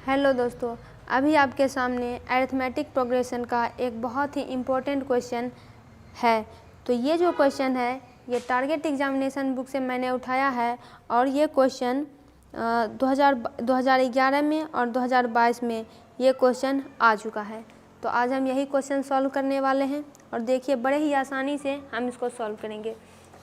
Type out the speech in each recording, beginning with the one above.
Hello दोस्तों, अभी आपके सामने अरिथमेटिक प्रोग्रेशन का एक बहुत ही इम्पोर्टेंट क्वेश्चन है। तो ये जो क्वेश्चन है ये टारगेट एग्जामिनेशन बुक से मैंने उठाया है और ये क्वेश्चन 2011 में और 2022 में ये क्वेश्चन आ चुका है। तो आज हम यही क्वेश्चन सॉल्व करने वाले हैं और देखिए बड़े ही आसानी से हम इसको सॉल्व करेंगे।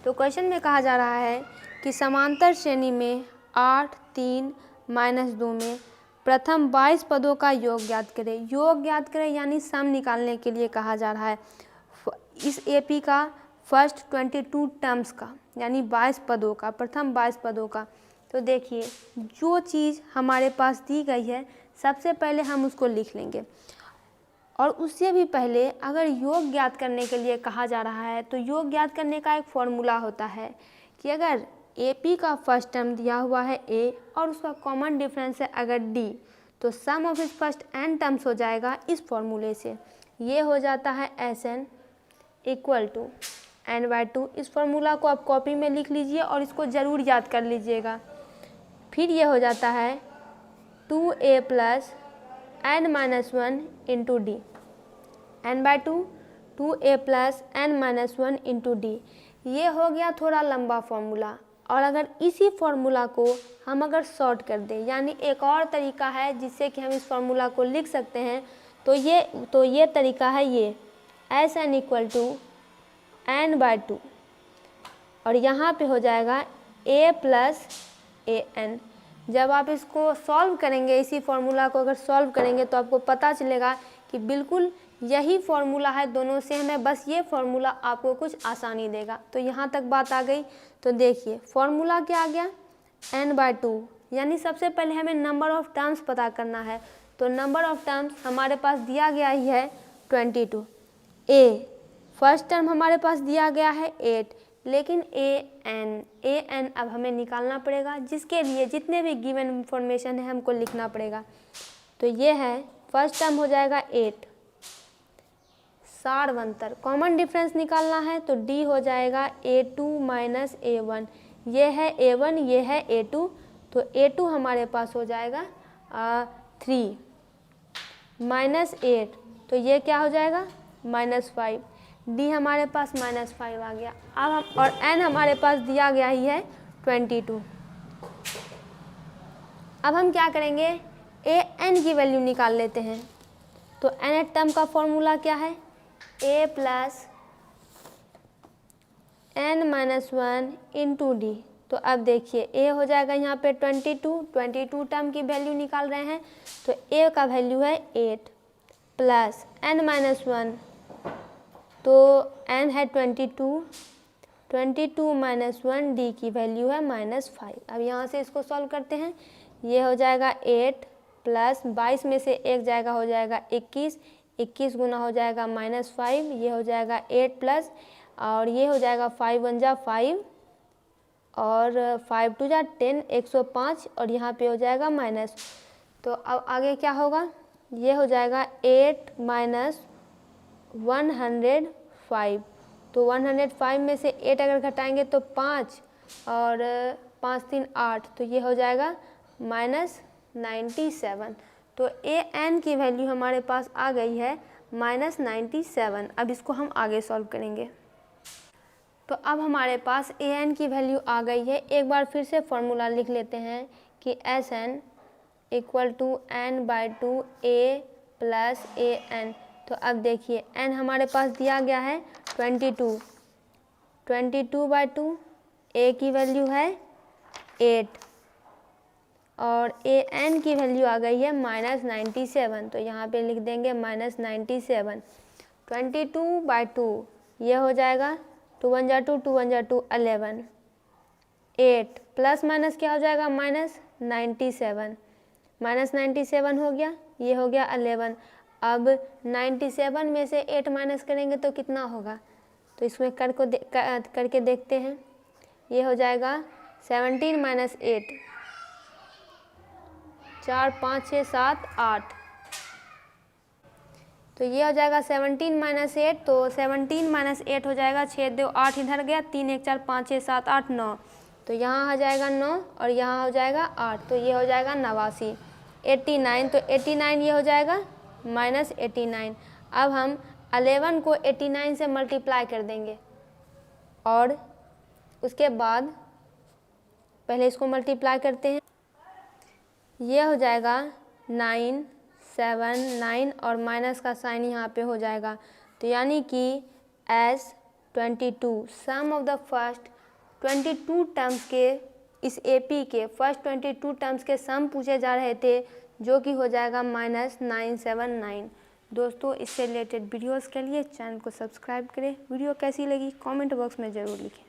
तो क्वेश्चन में कहा जा रहा है कि समांतर श्रेणी में 8, 3, -2 में प्रथम 22 पदों का योग ज्ञात करें। योग ज्ञात करें यानी सम निकालने के लिए कहा जा रहा है। इस एपी का फर्स्ट 22 टर्म्स का यानी 22 पदों का, प्रथम 22 पदों का। तो देखिए जो चीज़ हमारे पास दी गई है सबसे पहले हम उसको लिख लेंगे और उससे भी पहले अगर योग ज्ञात करने के लिए कहा जा रहा है तो योग ज्ञात करने का एक फॉर्मूला होता है कि अगर AP का फर्स्ट टर्म दिया हुआ है A और उसका कॉमन डिफरेंस है अगर D, तो सम ऑफ इस फर्स्ट n टर्म्स हो जाएगा इस फॉर्मूले से। ये हो जाता है Sn इक्वल टू n/2। इस फॉर्मूला को आप कॉपी में लिख लीजिए और इसको ज़रूर याद कर लीजिएगा। फिर ये हो जाता है 2a plus n-1 into D, n/2 2a plus n-1 into D. ये हो गया थोड़ा लंबा फॉर्मूला। और अगर इसी फॉर्मूला को हम अगर शॉर्ट कर दें यानी एक और तरीका है जिससे कि हम इस फॉर्मूला को लिख सकते हैं, तो ये तरीका है ये Sn इक्वल टू n/2 और यहाँ पे हो जाएगा a प्लस an। जब आप इसको सॉल्व करेंगे, इसी फॉर्मूला को अगर सॉल्व करेंगे तो आपको पता चलेगा कि बिल्कुल यही फॉर्मूला है, दोनों सेम है, बस ये फॉर्मूला आपको कुछ आसानी देगा। तो यहाँ तक बात आ गई। तो देखिए फॉर्मूला क्या आ गया n/2 यानी सबसे पहले हमें नंबर ऑफ़ टर्म्स पता करना है। तो नंबर ऑफ़ टर्म्स हमारे पास दिया गया ही है 22। a फर्स्ट टर्म हमारे पास दिया गया है 8, लेकिन an अब हमें निकालना पड़ेगा, जिसके लिए जितने भी गिवन इंफॉर्मेशन है हमको लिखना पड़ेगा। तो ये है फर्स्ट टर्म हो जाएगा 8, सारवंतर कॉमन डिफरेंस निकालना है तो D हो जाएगा a2 माइनस a1। ये है a1, ये है a2, तो a2 हमारे पास हो जाएगा 3 माइनस 8, तो ये क्या हो जाएगा -5। D हमारे पास -5 आ गया। अब हम और n हमारे पास दिया गया ही है 22। अब हम क्या करेंगे, an की वैल्यू निकाल लेते हैं। तो nth टर्म का फॉर्मूला क्या है a plus n-1 into D. तो अब देखिए a हो जाएगा यहाँ पे 22 टर्म की वैल्यू निकाल रहे हैं, तो a का वैल्यू है 8 प्लस n-1, तो n है 22 माइनस 1, डी की वैल्यू है -5। अब यहाँ से इसको सॉल्व करते हैं। ये हो जाएगा 8 प्लस 22 में से 1 जाएगा, हो जाएगा 21 गुना हो जाएगा -5। ये हो जाएगा 8 प्लस और ये हो जाएगा 5 1 जा 5 और 5 2 जा 10, 105 और यहाँ पे हो जाएगा माइनस। तो अब आगे क्या होगा, ये हो जाएगा 8 माइनस 105। तो 105 में से 8 अगर घटाएंगे तो 5 और 5 3 8, तो ये हो जाएगा -97। तो an की वैल्यू हमारे पास आ गई है -97। अब इसको हम आगे सॉल्व करेंगे। तो अब हमारे पास an की वैल्यू आ गई है। एक बार फिर से फॉर्मूला लिख लेते हैं कि Sn equal to n/2 a plus an। तो अब देखिए n हमारे पास दिया गया है 22/2, a की वैल्यू है 8 और an की वैल्यू आ गई है -97। तो यहाँ पे लिख देंगे -97। 22/2 ये हो जाएगा 2 1 जा 2, 2 1 जा 2, 11। 8 प्लस माइनस क्या हो जाएगा -97, -97 हो गया, ये हो गया 11। अब 97 में से 8 माइनस करेंगे तो कितना होगा, तो इसमें करके देखते हैं। ये हो जाएगा 17 माइनस 8, 4 5 6 7 8। तो ये हो जाएगा 17 माइनस 8, तो 17 माइनस 8 हो जाएगा 6 2 8, इधर गया 3 1 4 5 6 7 8 9, तो यहाँ हो जाएगा 9 और यहाँ हो जाएगा 8, तो ये हो जाएगा 89। 89, तो 89 ये हो जाएगा -89। अब हम 11 को 89 से मल्टीप्लाई कर देंगे और उसके बाद पहले इसको मल्टीप्लाई करते हैं। ये हो जाएगा 9, 7, 9 और माइनस का साइन यहाँ पे हो जाएगा। तो यानी कि S22 sum of the first 22 terms के इस AP के फर्स्ट 22 टर्म्स के सम पूछे जा रहे थे, जो कि हो जाएगा -979। दोस्तों, इससे रिलेटेड वीडियोस के लिए चैनल को सब्सक्राइब करें। वीडियो कैसी लगी कमेंट बॉक्स में ज़रूर लिखें।